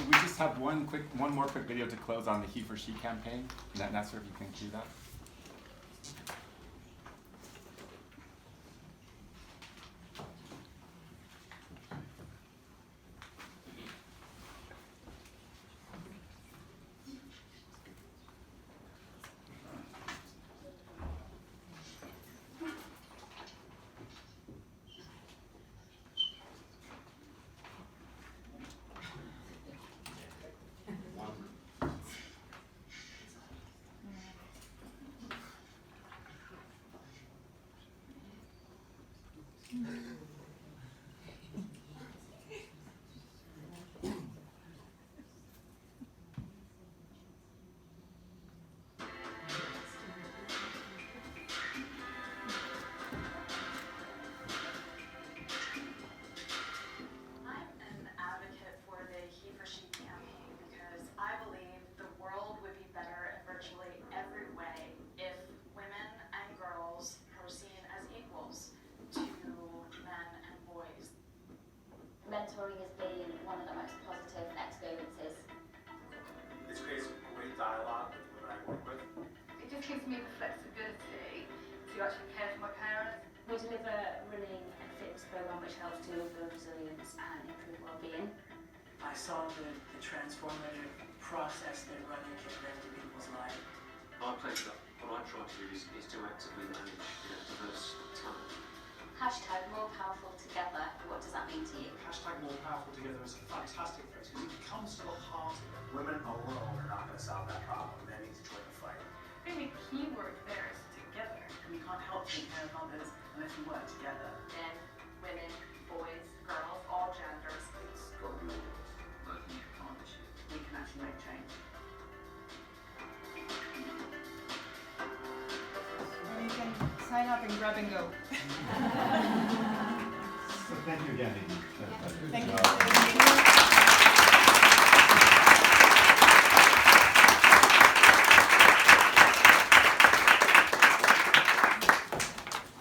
We just have one more quick video to close on the He for She campaign. Nasser, if you can do that. Mentoring has been one of the most positive experiences. It creates great dialogue with the women I work with. It just gives me the flexibility to actually care for my parents. We deliver a running and fitness program which helps to build resilience and improve well-being. I saw the transformative process that running can bring to people's lives. Our pleasure, what I try to do is to actively manage diverse talent. Hashtag more powerful together. What does that mean to you? Hashtag more powerful together is a fantastic phrase because it comes to the heart. Women alone are not going to solve that problem. Men need to join the fight. I think the key word there is together. We can't help take care of others unless we work together. women, boys, girls, all genders. It's got to be all of us working in partnership. We can actually make change. And you can sign up and grab and go. So thank you again, Nadine. Thank you.